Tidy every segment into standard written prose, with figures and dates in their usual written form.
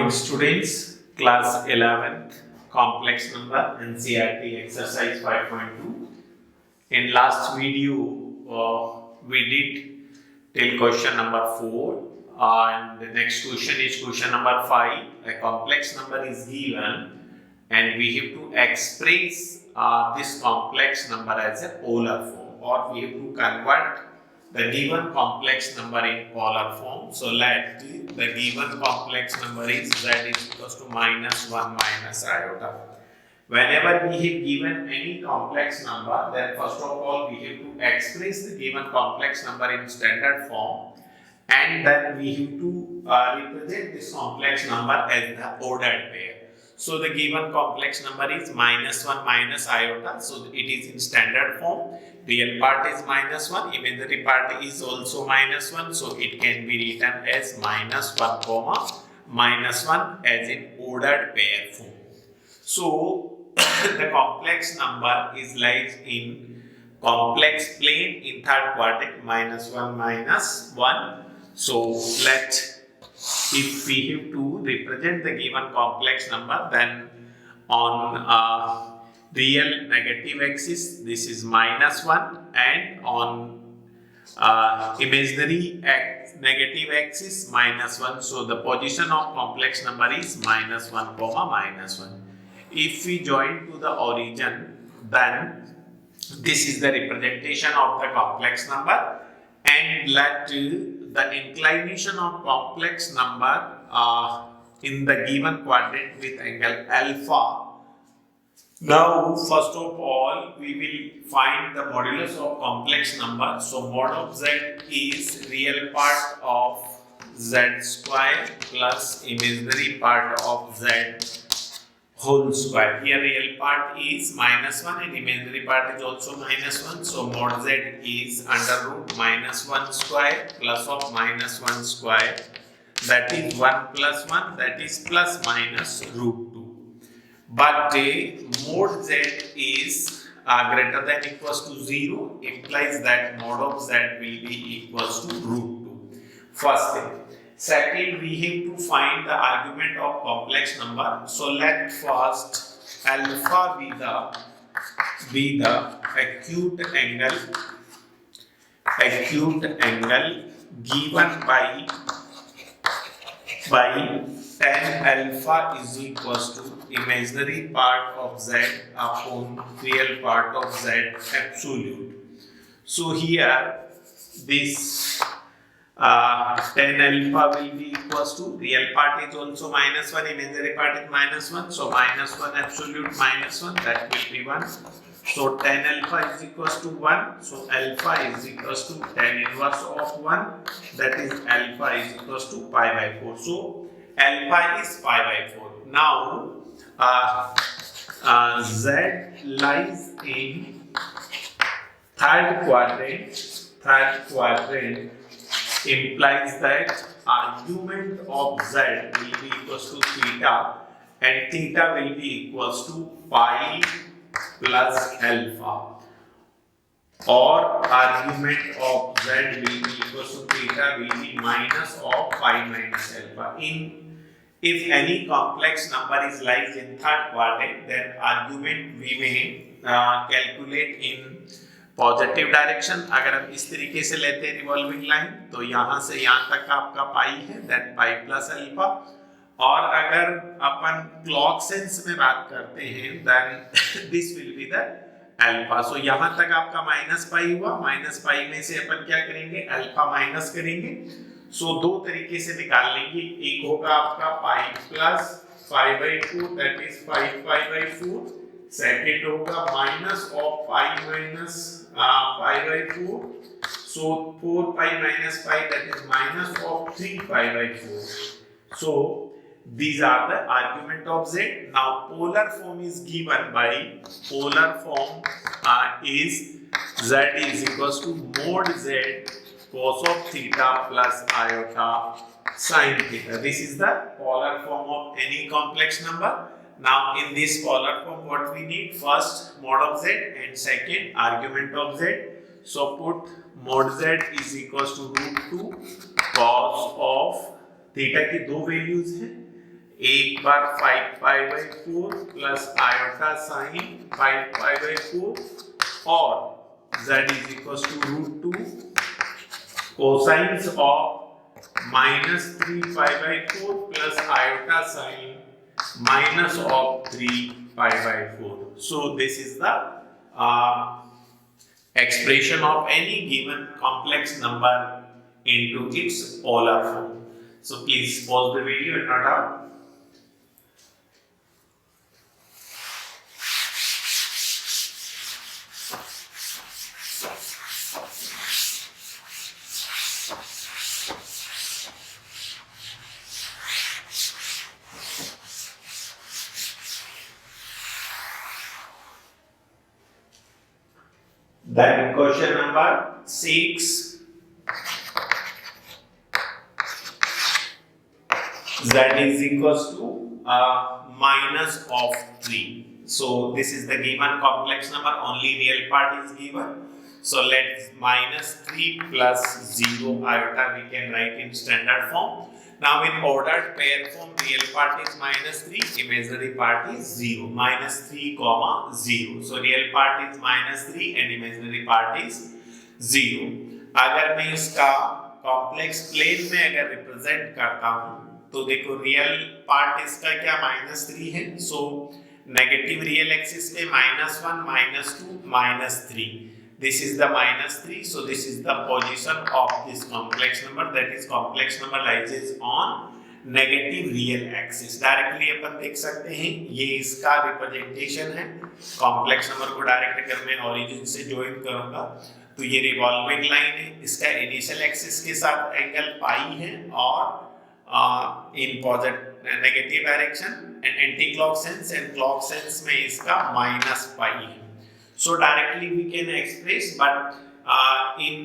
morning students, class 11th, complex number NCERT exercise 5.2. In last video, we did till question number 4 and the next question is question number 5. A complex number is given and we have to express this complex number as a polar form, or we have to convert the given complex number in polar form. So let the given complex number is z is equals to minus 1 minus iota. Whenever we have given any complex number, then first of all we have to express the given complex number in standard form, and then we have to represent this complex number as the ordered pair. So the given complex number is minus 1 minus iota, so it is in standard form. Real part is minus 1, imaginary part is also minus 1, so it can be written as minus 1 comma minus 1 as in ordered pair form. So the complex number is lies in complex plane in third quadrant, minus 1 minus 1. So if we have to represent the given complex number, then on real negative axis this is minus 1, and on imaginary negative axis minus 1. So the position of complex number is minus 1 comma minus 1. If we join to the origin, then this is the representation of the complex number, and let the inclination of complex number in the given quadrant with angle alpha. Now first of all we will find the modulus of complex number. So mod of z is real part of z square plus imaginary part of z whole square. Here real part is minus 1 and imaginary part is also minus 1. So mod z is under root minus 1 square plus of minus 1 square, that is 1 plus 1, that is plus minus root 2. But mod z is greater than equals to 0, implies that mod of z will be equals to root 2. First thing. Second, we have to find the argument of complex number. So let first alpha be the acute angle given by tan alpha is equals to imaginary part of z upon real part of z absolute. So here this tan alpha will be equals to, real part is also minus 1, imaginary part is minus 1, so minus 1 absolute minus 1, that will be 1. So tan alpha is equals to 1, so alpha is equals to tan inverse of 1, that is alpha is equals to pi by 4. So alpha is pi by 4. Now z lies in third quadrant implies that argument of z will be equals to theta, and theta will be equals to pi plus alpha, or argument of z will be equals to theta will be minus of pi minus alpha. If any complex number is lies in third quadrant, then argument we may calculate in positive direction. अगर हम इस तरीके से लेते हैं revolving line, तो यहाँ से यहाँ तक आपका पाई है, देन पाई प्लस अल्फा. और अगर अपन क्लॉक सेंस में बात करते हैं, then this will be the alpha. So यहाँ तक आपका माइनस पाई हुआ, माइनस पाई में से अपन क्या करेंगे, अल्फा माइनस करेंगे. सो दो तरीके से निकाल लेंगे. एक होगा आपका pi plus 5/4, that is 5 pi by 4. Second होगा minus of pi minus pi by 4. So 4 pi minus pi, that is minus of 3 pi by 4. So these are the argument of z. Now polar form is given by is z is equals to mod z cos of theta plus iota sin theta. This is the polar form of any complex number. Now in this polar form what we need, first mod of z and second argument of z. So put mod z is equals to root 2 cos of theta की दो values हैं, एक बार 5π/4 plus iota sign 5π/4 और z is equal to √2 cosines of -3π/4 plus iota sine minus of 3π/4. So this is the expression of any given complex number into its polar form. So please pause the video and note down. Then question number 6. Z is equals to minus of 3. So this is the given complex number, only real part is given. So let's minus 3 plus 0 iota we can write in standard form. Now in ordered pair form, real part is minus 3, imaginary part is 0. Minus 3 comma 0. So real part is minus 3 and imaginary part is 0. अगर मैं इसका complex plane में अगर represent करता हूँ तो देखो real part इसका क्या -3 है. सो नेगेटिव रियल एक्सिस पे -1 -2 -3. This is the -3. So this is the position of this complex number, that is complex number lies on negative real axis. Directly अपन देख सकते हैं ये इसका रिप्रेजेंटेशन है. कॉम्प्लेक्स नंबर को डायरेक्ट अगर मैं ओरिजिन से ज्वाइन करूंगा तो ये रिवॉल्विंग लाइन है. इसका इनिशियल एक्सिस के साथ एंगल पाई है और in positive negative direction and anti clock sense and clock sense में इसका -π है. So directly we can express, but in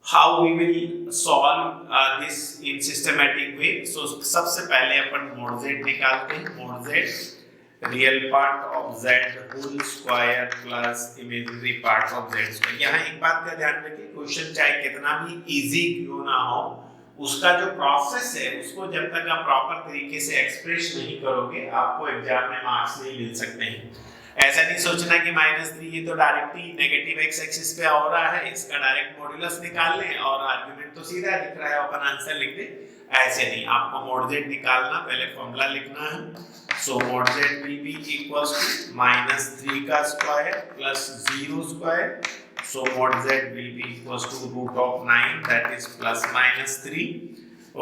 how we will solve this in systematic way. So सबसे पहले अपन mod z निकालते हैं. mod z real part of z whole square plus imaginary part of z square. यहाँ एक बात का ध्यान रखिए, क्वेश्चन चाहे कितना भी इजी क्यों ना हो, उसका जो प्रोसेस है उसको जब तक आप प्रॉपर तरीके से एक्सप्रेस नहीं करोगे आपको एग्जाम में मार्क्स नहीं मिल सकते हैं. ऐसा नहीं सोचना कि -3 ये तो डायरेक्टली नेगेटिव एक्स एक्सिस पे हो रहा है, इसका डायरेक्ट मॉड्यूलस निकाल लें और आर्गुमेंट तो सीधा दिख रहा है अपन आंसर लिख दें. ऐसे नहीं, आपको mod z निकालना, पहले फॉर्मूला लिखना है. So mod z will be equals to -3 का square plus 0 square. So mod z will be equals to √9, that is +-3.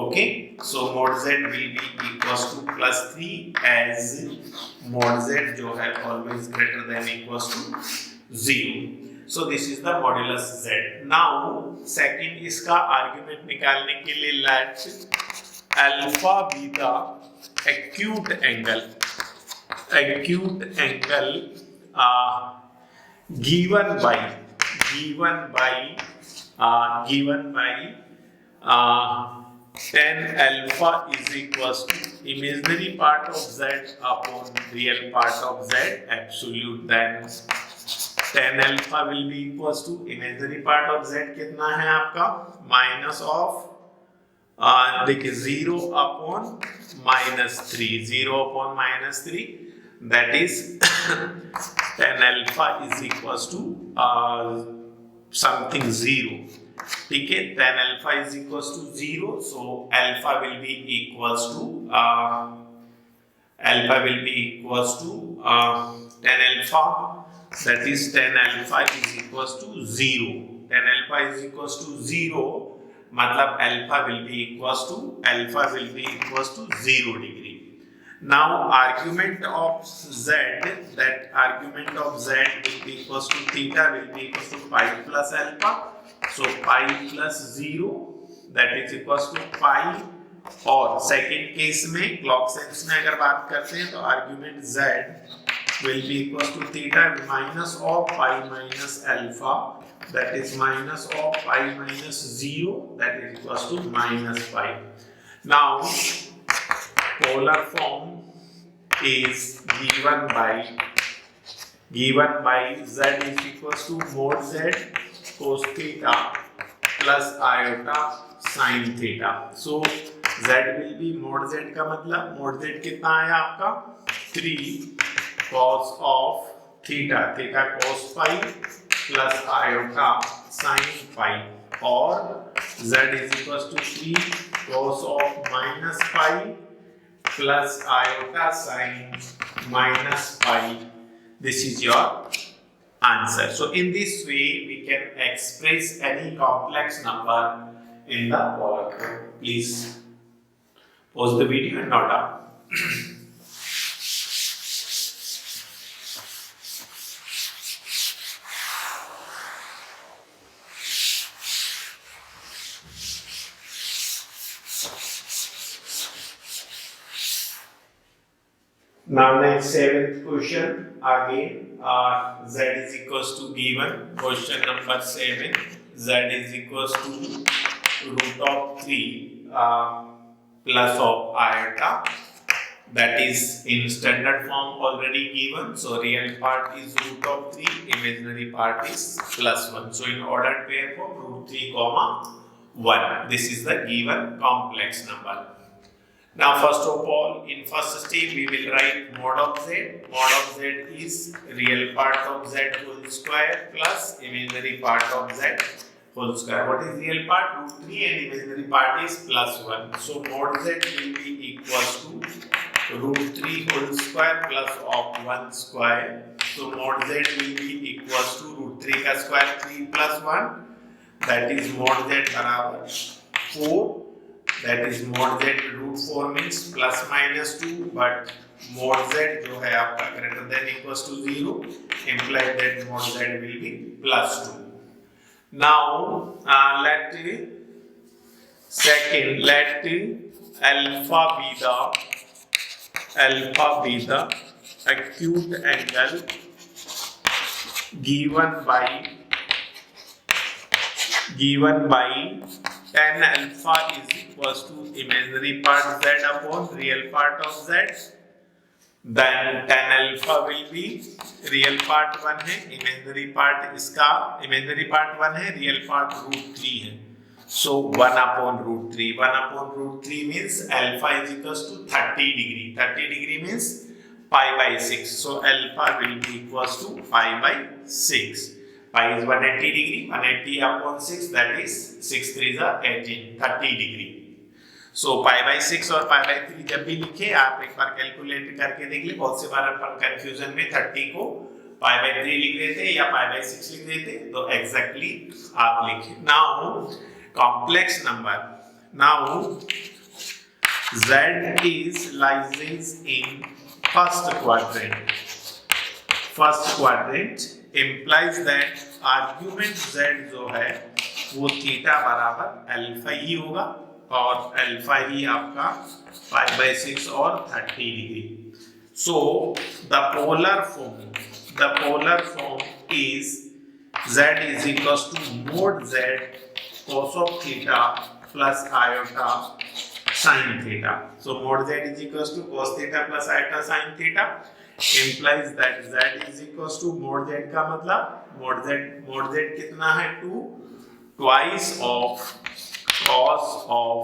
Okay, so mod z will be equals to +3 as mod z जो है always greater than equals to 0. So this is the modulus z. Now second इसका argument निकालने के लिए let alpha beta acute angle given by tan alpha is equals to imaginary part of z upon real part of z absolute. Then tan alpha will be equals to imaginary part of z कितना है आपका minus of देखिए 0 upon -3, 0 upon -3, that is tan alpha is equals to something 0. ठीक है, tan alpha is equals to 0, so alpha will be equals to tan alpha, that is tan alpha is equals to 0. Tan alpha is equals to 0 मतलब alpha will be equals to 0 degree. Now argument of z, that argument of z will be equals to theta will be equals to pi plus alpha. So pi plus 0 that is equals to pi. और second case में clock sense में अगर बात करते हैं तो argument z will be equals to theta minus of pi minus alpha, that is minus of pi minus 0, that is equals to minus pi. Now polar form is given by z is equals to mod z cos theta plus iota sin theta. So z will be mod z का मतलब mod z कितना आया आपका 3 cos of theta, theta cos phi plus iota sin phi, और z is equals to 3 cos of minus phi plus iota sin minus pi. This is your answer. So in this way we can express any complex number in the polar form. Please pause the video and note down. Now next seventh question again, z is equals to given question number 7, z is equals to root of 3 plus of iota, that is in standard form already given. So real part is root of 3, imaginary part is plus 1. So in ordered pair form root 3 comma 1, this is the given complex number. Now first of all, in first step we will write mod of z. Mod of z is real part of z whole square plus imaginary part of z whole square. What is real part? Root 3 and imaginary part is plus 1. So mod z will be equals to root 3 whole square plus of 1 square. So mod z will be equals to root 3 का square 3 plus 1, that is mod z बराबर 4. That is mod z root 4 means plus minus 2, but mod z जो है आपका greater than equals to 0, implies that mod z will be plus 2. Now let alpha be the acute angle given by tan alpha is equals to imaginary part z upon real part of z. Then tan alpha will be real part 1 है, imaginary part इसका imaginary part 1 है, real part root 3 है. So 1 upon root 3. 1 upon root 3 means alpha is equals to 30 degree. 30 degree means pi by 6. So alpha will be equals to pi by 6. Pi is 180 degree, 180 upon 6, that is 6 3s are 18, 30 degree. So pi by 6 और pi by 3 जब भी लिखे आप एक बार calculate करके देख ले. बहुत से बार अपन कंफ्यूजन में 30 को pi by 3 लिख देते या pi by 6 लिख देते, तो एग्जैक्टली आप लिखे. Now complex number. Now z is lies in first quadrant. First quadrant implies that argument z जो है वो थीटा बराबर अल्फा ही होगा, और अल्फा ही आपका पाई बाय 6 और 30 डिग्री. So the polar form is z is equals to mod z cos of theta plus iota sin theta. So mod z is equals to cos theta plus iota sin theta implies that z is equals to mod z का मतलब mod z कितना है 2 twice of cos of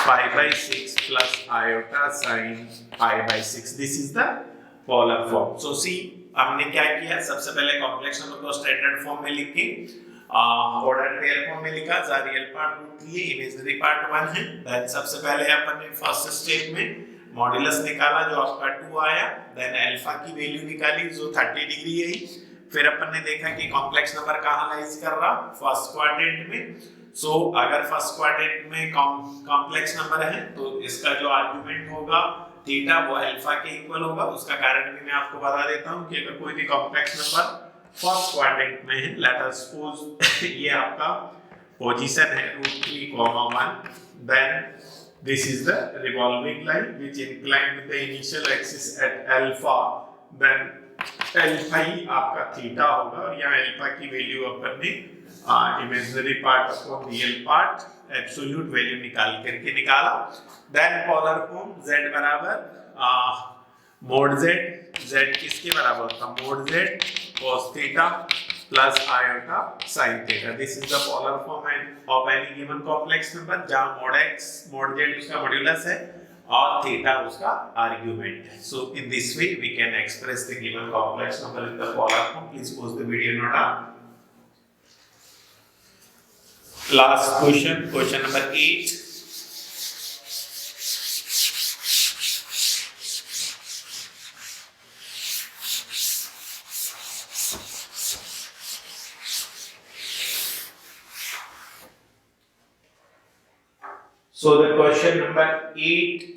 pi by 6 plus iota sin pi by 6. This is the polar form. So see हमने क्या किया, सबसे पहले complex number को स्टैंडर्ड फॉर्म में लिख के ऑर्डर पेयर फॉर्म में लिखा. द रियल पार्ट रूट 3 है, इमेजिनरी पार्ट 1 है. देन सबसे पहले अपन ने फर्स्ट स्टेप में मॉड्यूलस निकाला जो आपका 2 आया. देन अल्फा की वैल्यू निकाली जो 30 डिग्री है. फिर अपन ने देखा कि कॉम्प्लेक्स नंबर कहां लाइज कर रहा, फर्स्ट क्वाड्रेंट में. सो अगर फर्स्ट क्वाड्रेंट में कॉम्प्लेक्स नंबर है तो इसका जो आर्गुमेंट होगा थीटा वो अल्फा के इक्वल होगा. उसका कारण भी मैं आपको बता देता हूं कि अगर कोई भी कॉम्प्लेक्स नंबर फर्स्ट क्वाड्रेंट में है, लेट अस सपोज ये आपका पोजीशन है √3, 1, then this is the revolving line which inclined with the initial axis at alpha, then alpha ही आपका थीटा होगा, और यहाँ अल्फा की वैल्यू अपन ने imaginary part upon real part absolute value निकाला. देन पोलर फॉर्म z बराबर mod z. z किसके बराबर होता, mode z cos theta plus iota sin theta. This is the polar form of any given complex number जहाँ mod x mod z उसका modulus है और theta उसका argument है. So in this way we can express the given complex number in the polar form. Please pause the video note down. Last question, question number 8. So the question number 8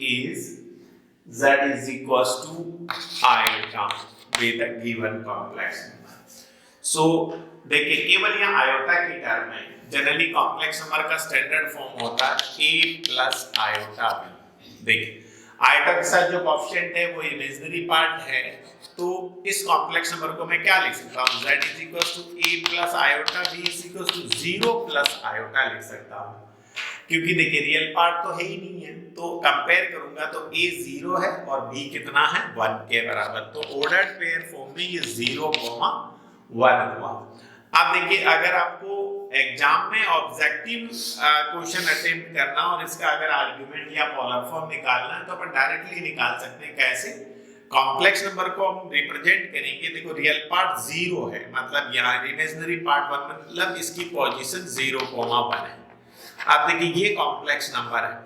is z is equals to iota with a given complex number. So देखिए केवल यहाँ iota की term है. Generally complex number का standard form होता है a plus iota b. देखिए iota के साथ जो कोएफिशिएंट है वो इमेजिनरी पार्ट है, तो इस कॉम्प्लेक्स नंबर को मैं क्या लिख सकता हूँ? z is equal to a plus iota b is equal to 0 plus iota लिख सकता हूँ, क्योंकि देखिए रियल पार्ट तो है ही नहीं है. तो कंपेयर करूंगा तो a 0 है और b कितना है? 1 के बराबर. तो ऑर्डर्ड पेयर फॉर्म में ये 0, 1 हुआ. अब देखिए अगर आपको एग्जाम में ऑब्जेक्टिव क्वेश्चन अटेम्प्ट करना और इसका अगर आर्गुमेंट या पोलर फॉर्म निकालना है तो अपन डायरेक्टली निकाल सकते हैं. कैसे? कॉम्प्लेक्स नंबर को हम रिप्रेजेंट करेंगे. देखो रियल पार्ट 0 है, मतलब यहाँ इमेजिनरी पार्ट 1, मतलब इसकी पोजीशन 0, 1 है. अब देखिए ये कॉम्प्लेक्स नंबर है.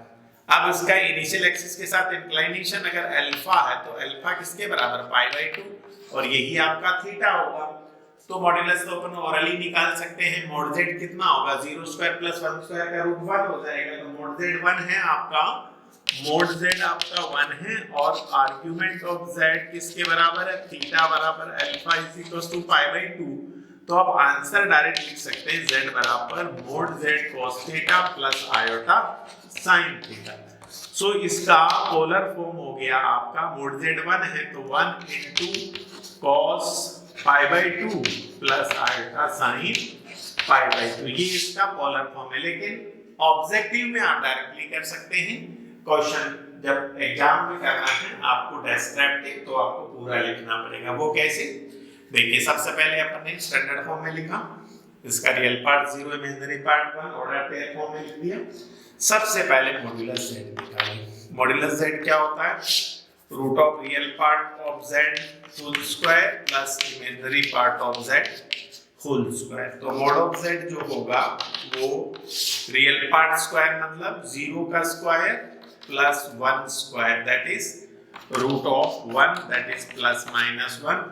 अब इसका इनिशियल एक्सिस के साथ इंक्लिनेशन अगर अल्फा है तो अल्फा किसके बराबर? π/2 और यही आपका थीटा होगा. तो मॉड्यूलस तो अपन ओरली निकाल सकते हैं. मोड z कितना होगा? 0 स्क्वायर प्लस 1 स्क्वायर का रूट 1 हो जाएगा. तो मोड z 1 है आपका, मोड z आपका 1 है और आर्गुमेंट ऑफ z किसके बराबर है? थीटा बराबर अल्फा इज इक्वल टू π/2. तो आप आंसर डायरेक्ट लिख सकते हैं z बराबर mod z cos theta plus iota sin theta. So इसका पोलर फॉर्म हो गया आपका, मोड z 1 है तो 1 into cos π/2 plus iota sin π/2. ये इसका पोलर फॉर्म है. लेकिन ऑब्जेक्टिव में आप डायरेक्टली कर सकते हैं. क्वेश्चन जब एग्जाम में करना है आपको डिस्क्रिप्टिव, तो आपको पूरा लिखना पड़ेगा. वो कैसे? देखिए सबसे पहले अपन ने स्टैंडर्ड फॉर्म में लिखा, इसका real part 0, imaginary part 1, order pair form में लिख दिया. सबसे पहले मॉड्यूलस z निकालें. मॉड्यूलस z क्या होता है? Root of real part of z whole square plus imaginary part of z whole square. तो मॉड ऑफ z जो होगा वो रियल पार्ट स्क्वायर मतलब 0 का square plus 1 square, that is root of 1, that is plus minus 1.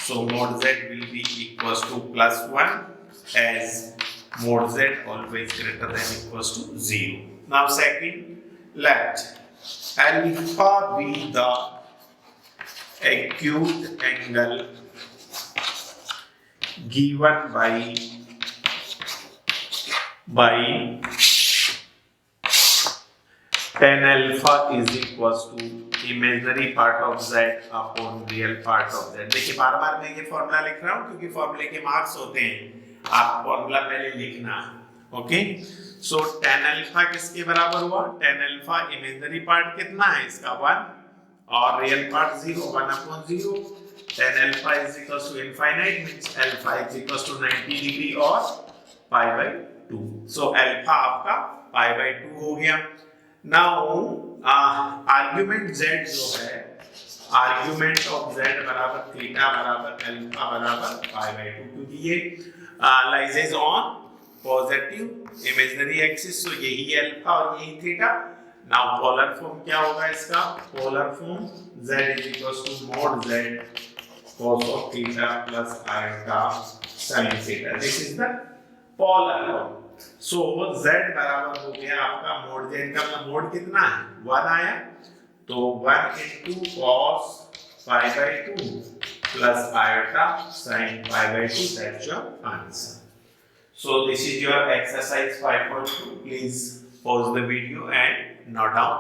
So mod z will be equals to plus 1 as mod z always greater than equals to 0. Now second, let alpha be the acute angle given by tan alpha is equals to imaginary part of z upon real part of z. देखिए बार बार मैं ये formula लिख रहा हूँ क्योंकि फॉर्मूले के marks होते हैं, आप फॉर्मूला पहले लिखना है. ओके, सो tan अल्फा किसके बराबर हुआ? tan अल्फा इमेजिनरी पार्ट कितना है इसका? 1 और real part 0, 1/0. tan alpha is equal to infinite means alpha is equal to 90 degree और π/2. सो अल्फा आपका π/2 हो गया. नाउ आर्गुमेंट z जो है, आर्गुमेंट ऑफ z बराबर थीटा बराबर अल्फा बराबर π/2, क्योंकि ये लाइजेस ऑन पॉजिटिव इमेजिनरी एक्सिस, तो यही अल्फा और यही थीटा. नाउ पोलर फॉर्म क्या होगा इसका? Polar form z is equal to mod z cos of theta plus iota sin theta. This is the polar form. So z बराबर हो गया आपका मोड z का मोड कितना है? 1 आया, तो 1 into cos π/2 plus iota sin π/2, that's your answer. So this is your exercise 5.2. Please pause the video and note down